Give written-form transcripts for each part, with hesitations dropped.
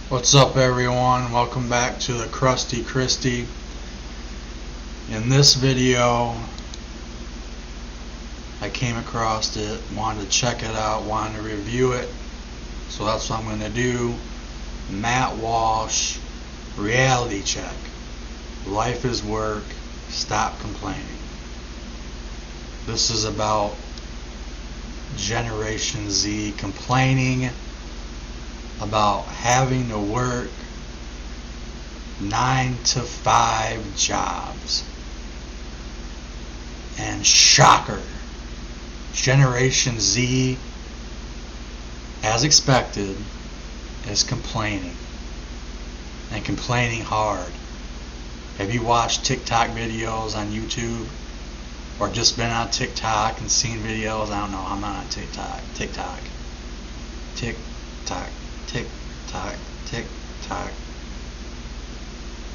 What's up, everyone? Welcome back to the Krusty Christie. In this video, I came across it, wanted to check it out, wanted to review it, so that's what I'm going to do. Matt Walsh, reality check. Life is work, stop complaining. This is about Generation Z complaining about having to work 9 to 5 jobs. And shocker, Generation Z, as expected, is complaining, and complaining hard. Have you watched TikTok videos on YouTube, or just been on TikTok and seen videos? I don't know, I'm not on TikTok. TikTok.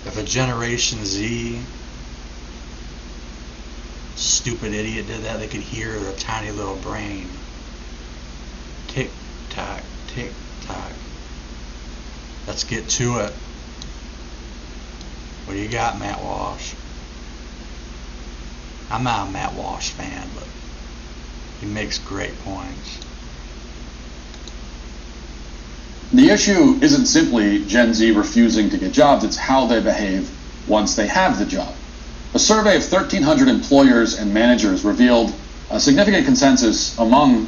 If a Generation Z stupid idiot did that, they could hear their tiny little brain. Tick tock, tick tock. Let's get to it. What do you got, Matt Walsh? I'm not a Matt Walsh fan, but he makes great points. The issue isn't simply Gen Z refusing to get jobs, it's how they behave once they have the job. A survey of 1,300 employers and managers revealed a significant consensus among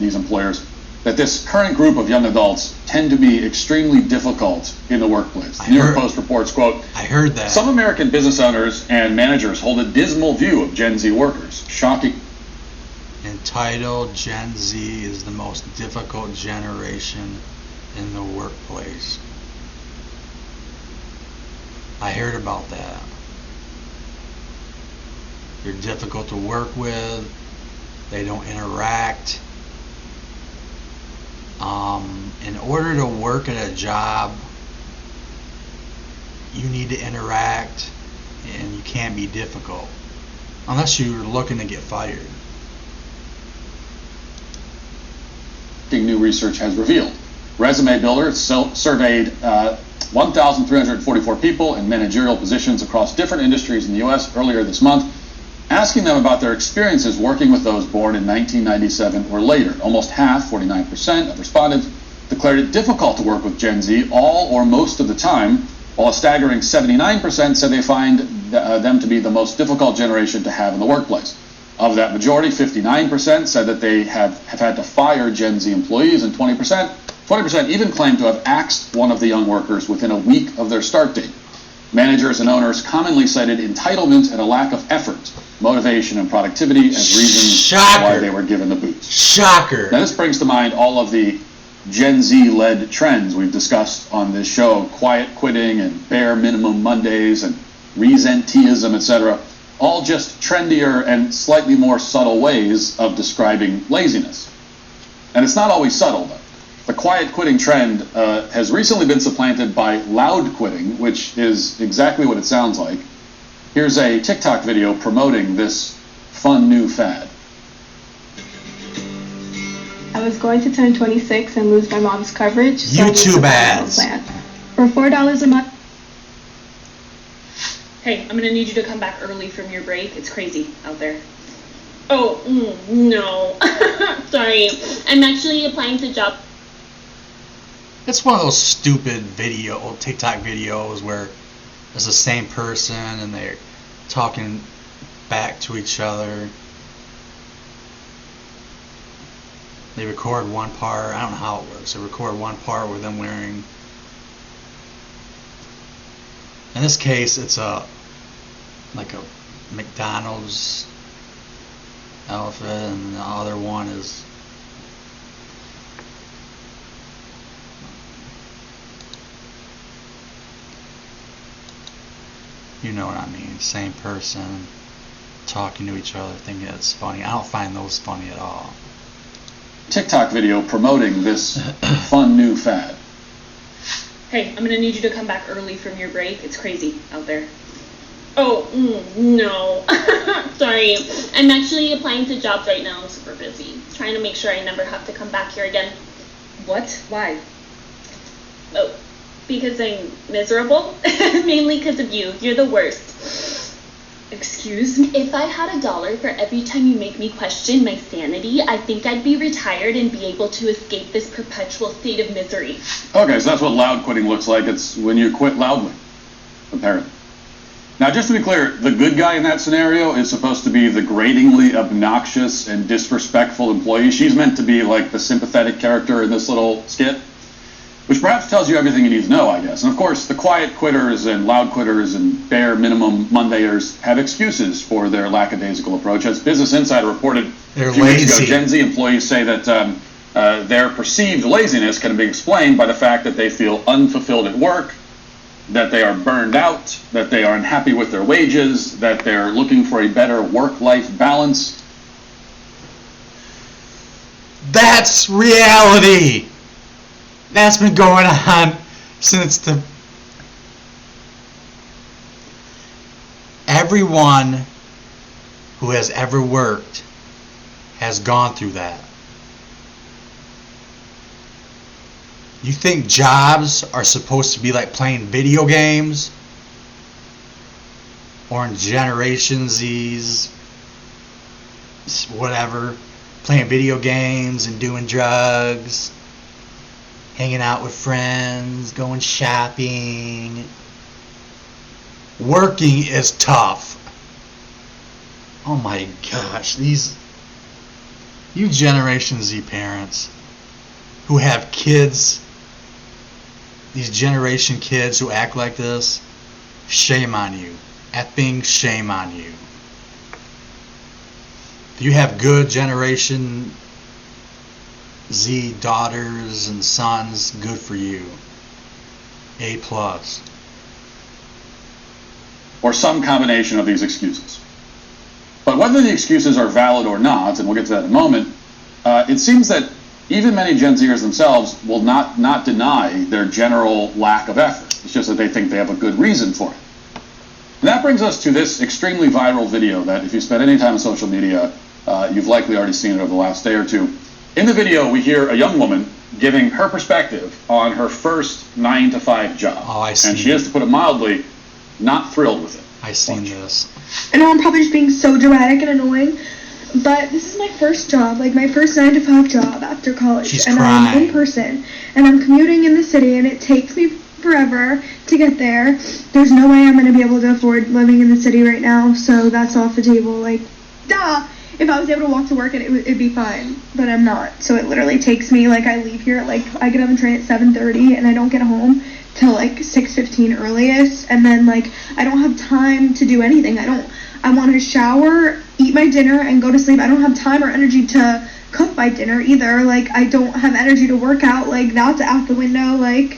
these employers that this current group of young adults tend to be extremely difficult in the workplace. The New York Post reports, quote, I heard that. Some American business owners and managers hold a dismal view of Gen Z workers. Shocking. Entitled, Gen Z is the most difficult generation in the workplace. I heard about that. They're difficult to work with. They don't interact. In order to work at a job, you need to interact, and you can't be difficult unless you're looking to get fired. New research has revealed. Resume Builder surveyed 1,344 people in managerial positions across different industries in the U.S. earlier this month, asking them about their experiences working with those born in 1997 or later. Almost half, 49% of respondents, declared it difficult to work with Gen Z all or most of the time, while a staggering 79% said they find them to be the most difficult generation to have in the workplace. Of that majority, 59% said that they have had to fire Gen Z employees, and 20% even claimed to have axed one of the young workers within a week of their start date. Managers and owners commonly cited entitlement and a lack of effort, motivation, and productivity as reasons why they were given the boot. Shocker. Now, this brings to mind all of the Gen Z-led trends we've discussed on this show: quiet quitting and bare minimum Mondays and resenteeism, etc. All just trendier and slightly more subtle ways of describing laziness. And it's not always subtle, though. The quiet quitting trend has recently been supplanted by loud quitting, which is exactly what it sounds like. Here's a TikTok video promoting this fun new fad. I was going to turn 26 and lose my mom's coverage, so YouTube ads. Plan. For $4 a month. Hey, I'm gonna need you to come back early from your break. It's crazy out there. Oh, no. Sorry. I'm actually applying to job. It's one of those stupid TikTok videos where it's the same person and they're talking back to each other. They record one part, I don't know how it works. They record one part with them wearing, in this case, it's like a McDonald's outfit, and the other one is you know what I mean, same person talking to each other, thinking it's funny. I don't find those funny at all. TikTok video promoting this fun new fad. Hey, I'm gonna need you to come back early from your break. It's crazy out there. Oh, no. Sorry. I'm actually applying to jobs right now. I'm super busy. Trying to make sure I never have to come back here again. What? Why? Oh, Because I'm miserable. Mainly because of you. You're the worst. Excuse me? If I had $1 for every time you make me question my sanity, I think I'd be retired and be able to escape this perpetual state of misery. Okay, so that's what loud quitting looks like. It's when you quit loudly, apparently. Now, just to be clear, the good guy in that scenario is supposed to be the gratingly obnoxious and disrespectful employee. She's meant to be like the sympathetic character in this little skit, which perhaps tells you everything you need to know, I guess. And of course, the quiet quitters and loud quitters and bare minimum Mondayers have excuses for their lackadaisical approach. As Business Insider reported They're a few weeks ago, lazy. Gen Z employees say that their perceived laziness can be explained by the fact that they feel unfulfilled at work, that they are burned out, that they are unhappy with their wages, that they're looking for a better work-life balance. That's reality. That's been going on since everyone who has ever worked has gone through that. You think jobs are supposed to be like playing video games? Or in Generation Z's, whatever, playing video games and doing drugs, hanging out with friends, going shopping. Working is tough. Oh my gosh, you Generation Z parents who have kids, these generation kids who act like this, shame on you. Effing shame on you. If you have good Generation Z daughters and sons, good for you. A+. Or some combination of these excuses. But whether the excuses are valid or not, and we'll get to that in a moment, it seems that even many Gen Zers themselves will not deny their general lack of effort. It's just that they think they have a good reason for it. And that brings us to this extremely viral video that if you spend any time on social media, you've likely already seen it over the last day or two. In the video, we hear a young woman giving her perspective on her first 9-to-5 job. Oh, I see. And she is, to put it mildly, not thrilled with it. I've seen Watch. this. I know I'm probably just being so dramatic and annoying, but this is my first job, like my first 9-to-5 job after college. She's and crying. I'm in person, and I'm commuting in the city, and it takes me forever to get there. There's no way I'm going to be able to afford living in the city right now, so that's off the table. Like, duh! If I was able to walk to work, it'd be fine, but I'm not. So it literally takes me, like, I leave here, like, I get on the train at 7:30, and I don't get home till, like, 6:15 earliest, and then, like, I don't have time to do anything. I want to shower, eat my dinner, and go to sleep. I don't have time or energy to cook my dinner either. Like, I don't have energy to work out. Like, that's out the window. Like,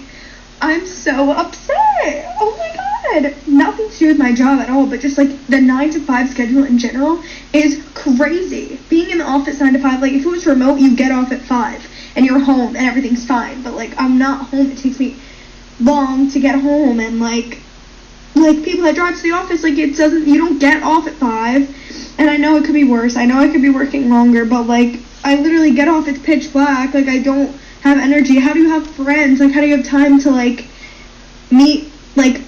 I'm so upset. Oh my god. Nothing to do with my job at all, but just like the 9-to-5 schedule in general is crazy. Being in the office 9-to-5, like if it was remote, you get off at 5 and you're home and everything's fine. But like I'm not home. It takes me long to get home, and like people that drive to the office, like you don't get off at 5. And I know it could be worse. I know I could be working longer, but like I literally get off, it's pitch black. Like I don't have energy. How do you have friends? Like how do you have time to like meet like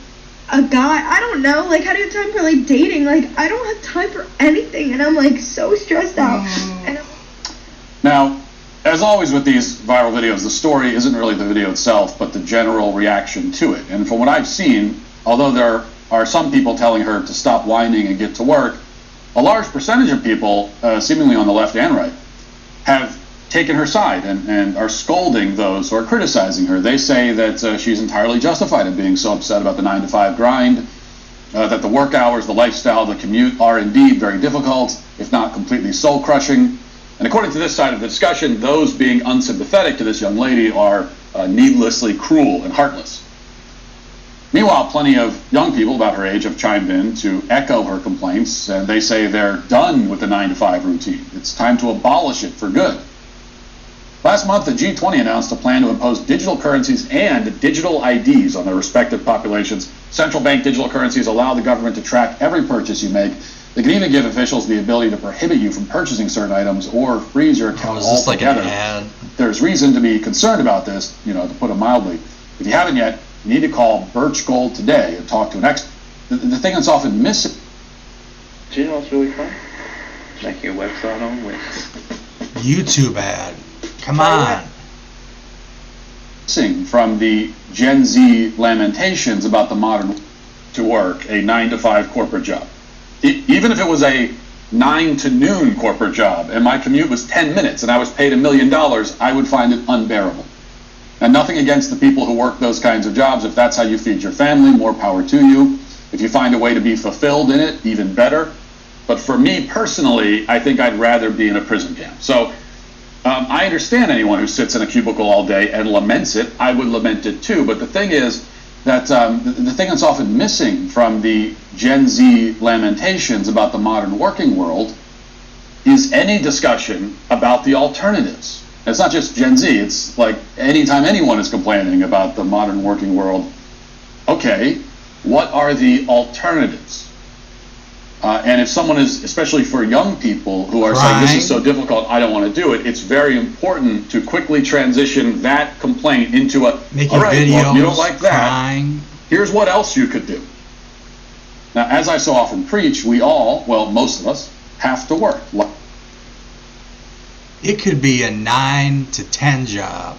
a guy? I don't know. Like how do you have time for like dating? Like I don't have time for anything, and I'm like so stressed out. And Now, as always with these viral videos, the story isn't really the video itself, but the general reaction to it. And from what I've seen, although there are some people telling her to stop whining and get to work, a large percentage of people, seemingly on the left and right, have taken her side and are scolding those who are criticizing her. They say that she's entirely justified in being so upset about the 9-to-5 grind, that the work hours, the lifestyle, the commute are indeed very difficult, if not completely soul-crushing. And according to this side of the discussion, those being unsympathetic to this young lady are needlessly cruel and heartless. Meanwhile, plenty of young people about her age have chimed in to echo her complaints, and they say they're done with the 9-to-5 routine. It's time to abolish it for good. Last month, the G20 announced a plan to impose digital currencies and digital IDs on their respective populations. Central bank digital currencies allow the government to track every purchase you make. They can even give officials the ability to prohibit you from purchasing certain items or freeze your account Is this like altogether. an ad? There's reason to be concerned about this, to put it mildly. If you haven't yet, You need to call Birch Gold today and talk to an expert. The thing that's often missing. Do you know what's really fun? Making a website on with YouTube ad. Come on. From the Gen Z lamentations about the modern to work, a 9 to 5 corporate job. Even if it was a 9 to noon corporate job and my commute was 10 minutes and I was paid $1 million, I would find it unbearable. And nothing against the people who work those kinds of jobs. If that's how you feed your family, more power to you. If you find a way to be fulfilled in it, even better. But for me personally, I think I'd rather be in a prison camp. So I understand anyone who sits in a cubicle all day and laments it. I would lament it too. But the thing is that the thing that's often missing from the Gen Z lamentations about the modern working world is any discussion about the alternatives. It's not just Gen Z. It's like anytime anyone is complaining about the modern working world, okay, what are the alternatives? And if someone is, especially for young people who are saying this is so difficult, I don't want to do it, it's very important to quickly transition that complaint into a, making all right, videos, well, if you don't like that, crying. Here's what else you could do. Now, as I so often preach, we all, well, most of us, have to work. It could be a 9 to 10 job.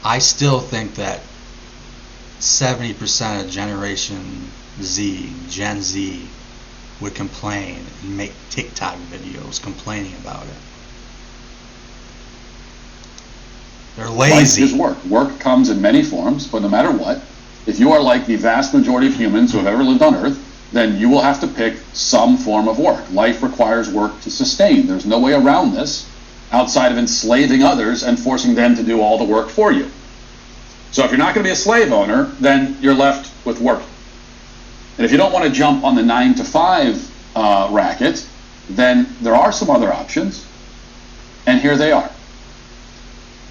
I still think that 70% of Generation Z, Gen Z, would complain and make TikTok videos complaining about it. They're lazy. Life is work. Work comes in many forms, but no matter what, if you are like the vast majority of humans who have ever lived on Earth, then you will have to pick some form of work. Life requires work to sustain. There's no way around this outside of enslaving others and forcing them to do all the work for you. So if you're not going to be a slave owner, then you're left with work. And if you don't want to jump on the 9 to 5 racket, then there are some other options, and here they are.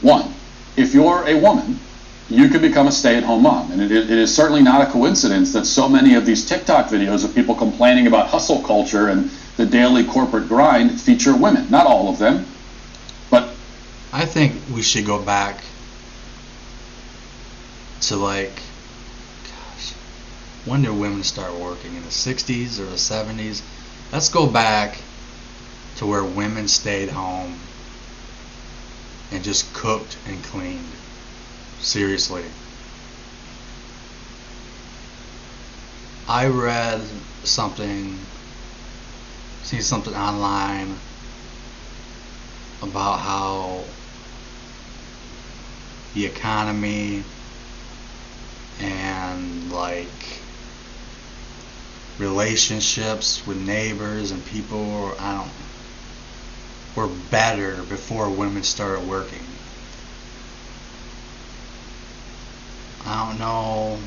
1, if you're a woman, you can become a stay-at-home mom. And it is certainly not a coincidence that so many of these TikTok videos of people complaining about hustle culture and the daily corporate grind feature women. Not all of them, but I think we should go back to when did women start working? In the 60s or the 70s? Let's go back to where women stayed home and just cooked and cleaned. Seriously. I read seen something online about how the economy and relationships with neighbors and people were better before women started working. I don't know,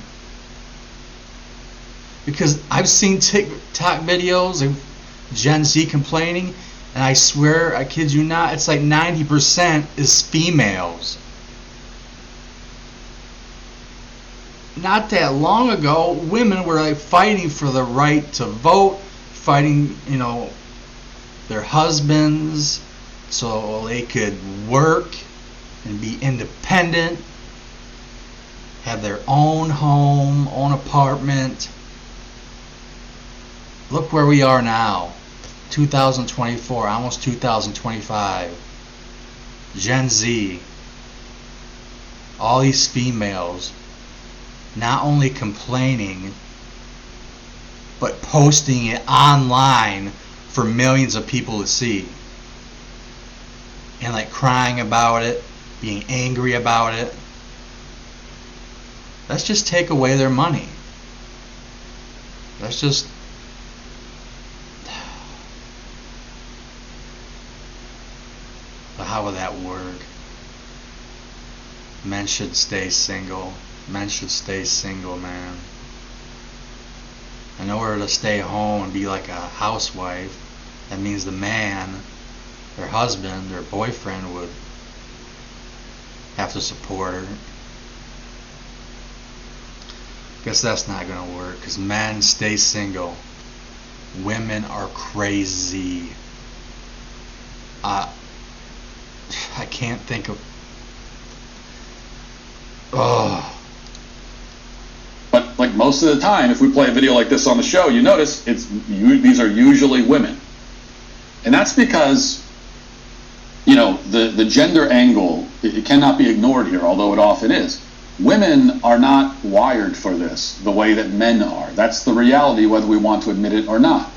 because I've seen TikTok videos of Gen Z complaining, and I swear, I kid you not, it's like 90% is females. Not that long ago, women were fighting for the right to vote, fighting, their husbands so they could work and be independent, have their own home, own apartment. Look where we are now, 2024, almost 2025. Gen Z, all these females, not only complaining, but posting it online for millions of people to see. And crying about it, being angry about it. Let's just take away their money. Let's just... But how would that work? Men should stay single. Men should stay single, man. In order to stay home and be like a housewife, that means the man, their husband, their boyfriend would have to support her. Guess that's not going to work, because men stay single. Women are crazy. I can't think of... Oh. most of the time, if we play a video like this on the show, you notice these are usually women. And that's because, the gender angle, it cannot be ignored here, although it often is. Women are not wired for this the way that men are. That's the reality, whether we want to admit it or not.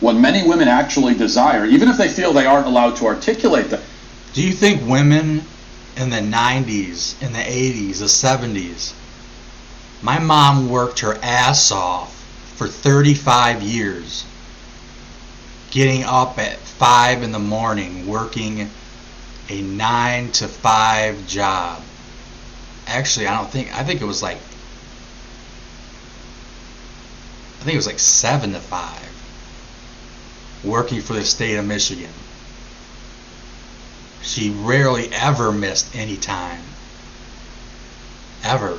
What many women actually desire, even if they feel they aren't allowed to articulate that. Do you think women in the 90s, in the 80s, the 70s, my mom worked her ass off for 35 years, getting up at 5 in the morning, working a 9 to 5 job. Actually, I think it was like 7 to 5, working for the state of Michigan. She rarely ever missed any time. Ever.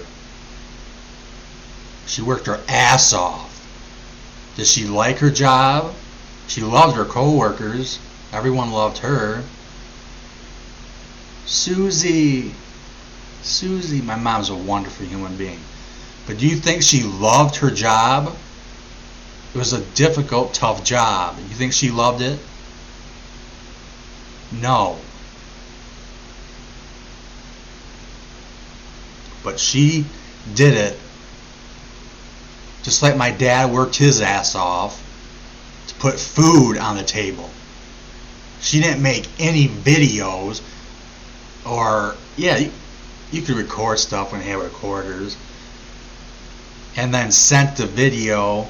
She worked her ass off. Did she like her job? She loved her co-workers. Everyone loved her. Susie, my mom's a wonderful human being. But do you think she loved her job? It was a difficult, tough job. You think she loved it? No. But she did it just like my dad worked his ass off to put food on the table. She didn't make any videos, or you could record stuff when they had recorders, and then sent the video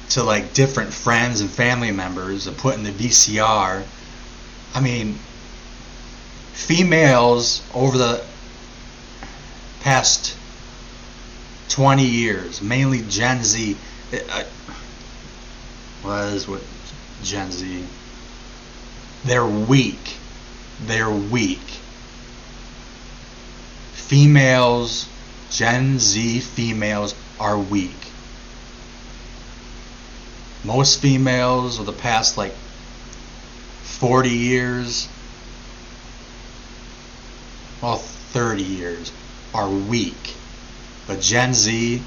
to like different friends and family members and put in the VCR. I mean, females over the past 20 years, mainly Gen Z. What is with Gen Z? They're weak. They're weak. Females, Gen Z females are weak. Most females of the past 40 years, 30 years, are weak. But Gen Z,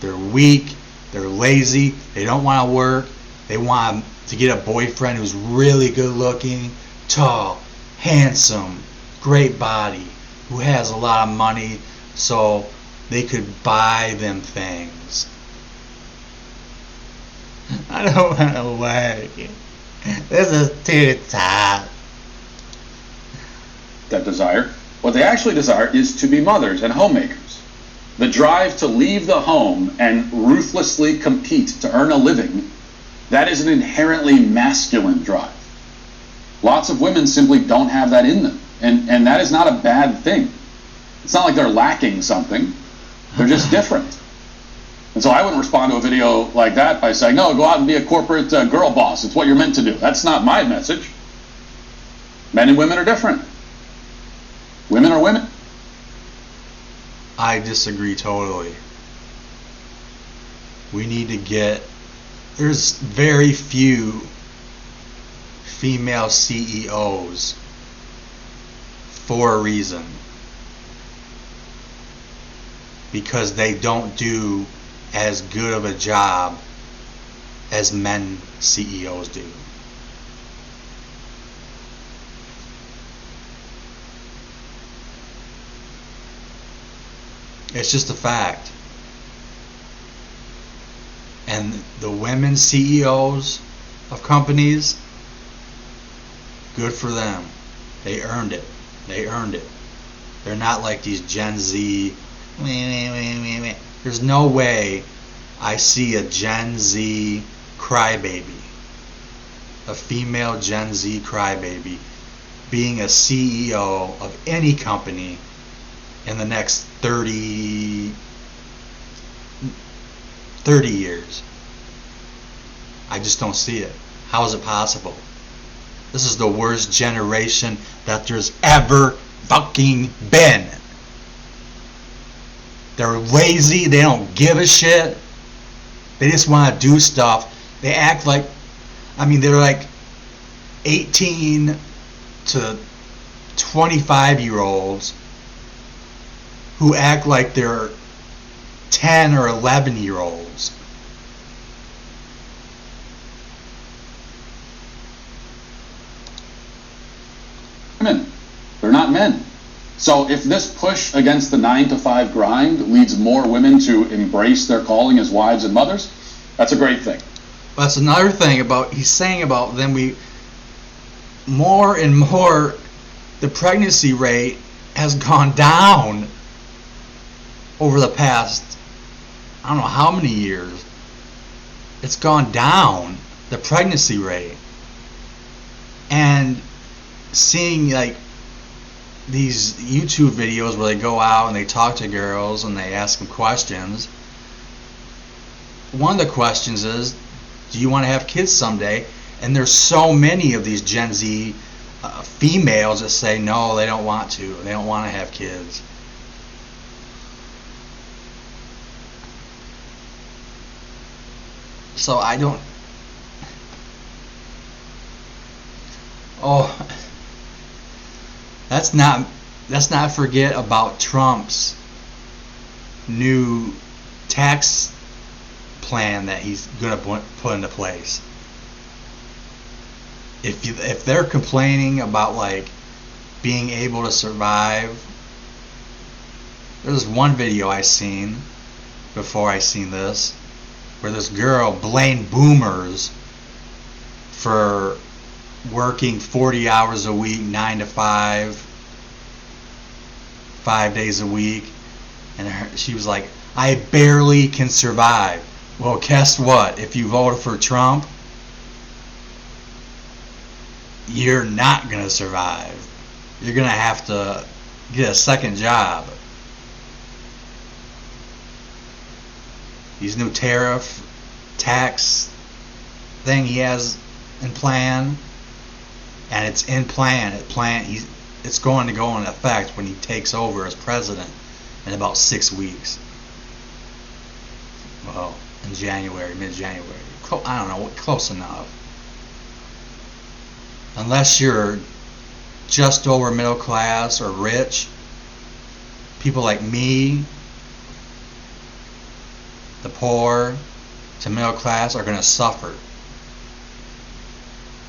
they're weak, they're lazy, they don't want to work, they want to get a boyfriend who's really good looking, tall, handsome, great body, who has a lot of money so they could buy them things. I don't want to work. This is too tough. That desire. What they actually desire is to be mothers and homemakers. The drive to leave the home and ruthlessly compete to earn a living, that is an inherently masculine drive. Lots of women simply don't have that in them. And that is not a bad thing. It's not like they're lacking something. They're just different. And so I wouldn't respond to a video like that by saying, no, go out and be a corporate girl boss. It's what you're meant to do. That's not my message. Men and women are different. Women are women. I disagree totally. We need to there's very few female CEOs for a reason. Because they don't do as good of a job as men CEOs do. It's just a fact. And the women CEOs of companies, good for them. They earned it. They earned it. They're not like these Gen Z. There's no way I see a Gen Z crybaby, a female Gen Z crybaby, being a CEO of any company in the next 30 years. I just don't see it. How is it possible? This is the worst generation that there's ever fucking been. They're lazy, they don't give a shit. They just want to do stuff. They act like, they're like 18 to 25-year-olds who act like they're 10 or 11-year-olds. Women, they're not men. So if this push against the 9-to-5 grind leads more women to embrace their calling as wives and mothers, that's a great thing. That's another thing about he's saying about then we more and more the pregnancy rate has gone down over the past I don't know how many years. It's gone down, the pregnancy rate. And seeing like these YouTube videos where they go out and they talk to girls and they ask them questions. One of the questions is, do you want to have kids someday? And there's so many of these Gen Z females that say no, they don't want to. They don't want to have kids. So I don't. Oh, let's not forget about Trump's new tax plan that he's going to put into place. If they're complaining about like being able to survive, there's one video I seen before I seen this where this girl blamed boomers for working 40 hours a week, 9 to 5, 5 days a week, and she was like, I barely can survive. Well, guess what? If you voted for Trump, you're not going to survive. You're going to have to get a second job. These new tariff tax thing he has in plan, and it's in plan. It's going to go into effect when he takes over as president in about 6 weeks. Well, in January, mid-January. I don't know, close enough. Unless you're just over middle class or rich, people like me, the poor to middle class, are going to suffer.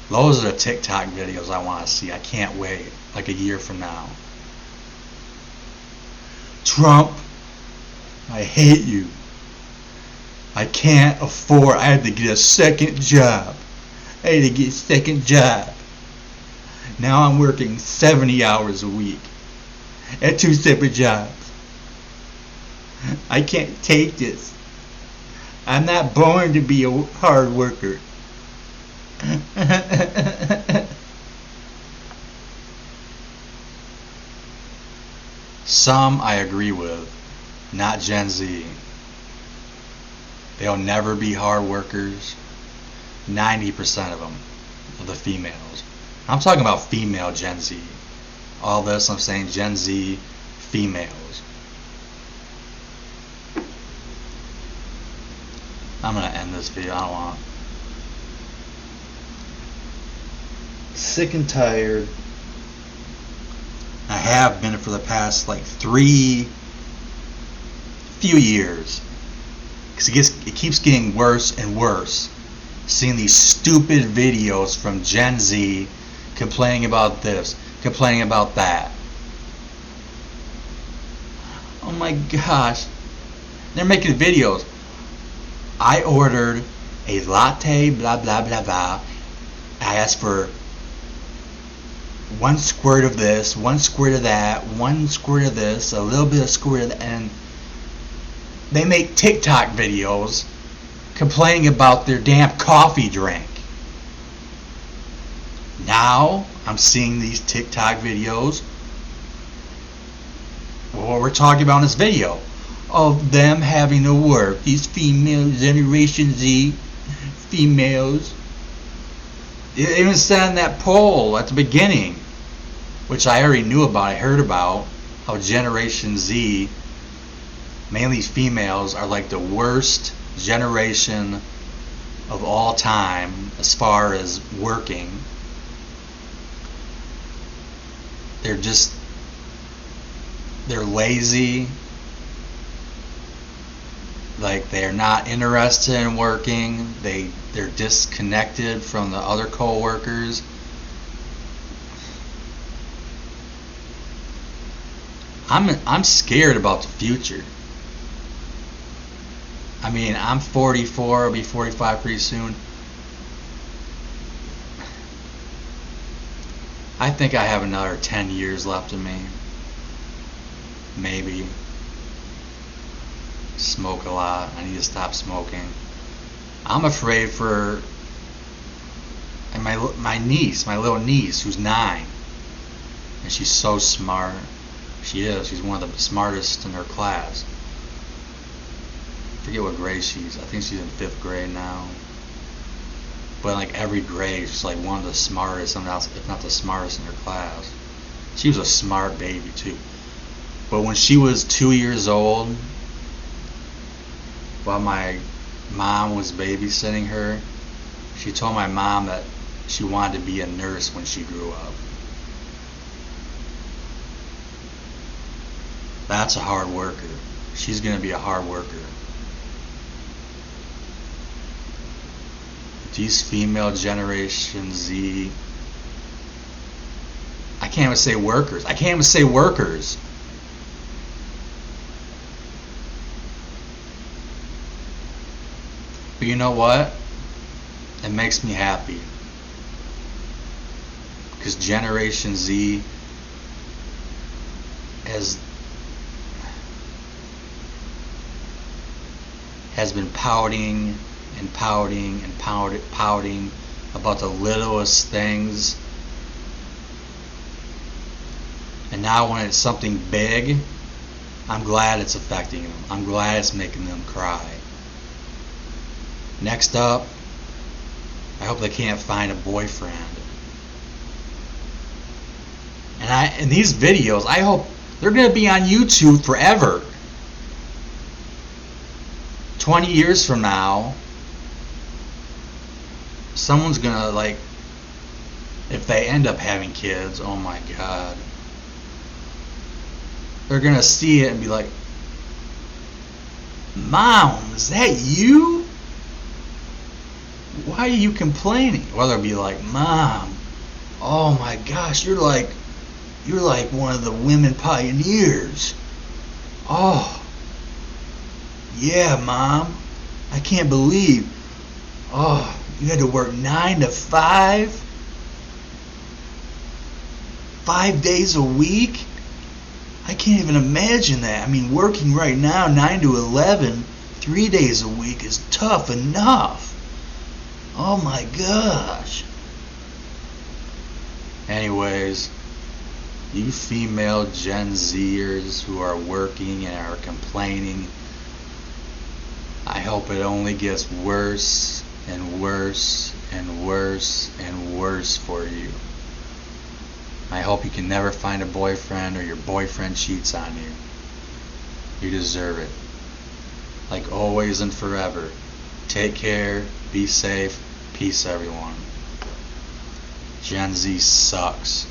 Those are the TikTok videos I want to see. I can't wait, like a year from now. Trump, I hate you. I can't afford, I had to get a second job. I had to get a second job. Now I'm working 70 hours a week at 2 separate jobs. I can't take this. I'm not born to be a hard worker. Some I agree with, not Gen Z. They'll never be hard workers. 90% of them, of the females. I'm talking about female Gen Z. All this I'm saying Gen Z females. I'm gonna end this video. I don't want. Sick and tired. I have been for the past like few years. Because it keeps getting worse and worse. Seeing these stupid videos from Gen Z complaining about this, complaining about that. Oh my gosh. They're making videos. I ordered a latte, blah, blah, blah, blah. I asked for 1 squirt of this, 1 squirt of that, 1 squirt of this, a little bit of squirt of that, and they make TikTok videos complaining about their damn coffee drink. Now I'm seeing these TikTok videos. What we're talking about in this video of them having to work. These females, Generation Z females. It even said in that poll at the beginning, which I already knew about, I heard about, how Generation Z, mainly females, are like the worst generation of all time as far as working. They're lazy, like they're not interested in working. They're disconnected from the other co-workers. I'm scared about the future. I mean, I'm 44, I'll be 45 pretty soon. I think I have another 10 years left in me. Maybe. Smoke a lot. I need to stop smoking. I'm afraid for and my niece, my little niece, who's 9, and she's so smart. She is. She's one of the smartest in her class. I forget what grade she's. I think she's in 5th grade now. But in like every grade, she's like one of the smartest, if not the smartest in her class. She was a smart baby too. But when she was 2 years old, while my mom was babysitting her, she told my mom that she wanted to be a nurse when she grew up. That's a hard worker. She's going to be a hard worker. These female Generation Z, I can't even say workers. I can't even say workers. But you know what? It makes me happy. Because Generation Z has been pouting and pouting and pouting about the littlest things. And now when it's something big, I'm glad it's affecting them. I'm glad it's making them cry. Next up, I hope they can't find a boyfriend. And these videos, I hope they're going to be on YouTube forever. 20 years from now, someone's going to, like, if they end up having kids, oh my God, they're going to see it and be like, Mom, is that you? Why are you complaining? Well, they'll be like, Mom, oh my gosh, you're like one of the women pioneers. Oh, yeah, Mom, I can't believe. Oh, you had to work 9 to 5? 5 days a week? I can't even imagine that. I mean, working right now 9 to 11, 3 days a week is tough enough. Oh my gosh. Anyways, you female Gen Zers who are working and are complaining, I hope it only gets worse and worse and worse and worse for you. I hope you can never find a boyfriend or your boyfriend cheats on you. You deserve it. Like always and forever. Take care, be safe, peace everyone. Gen Z sucks.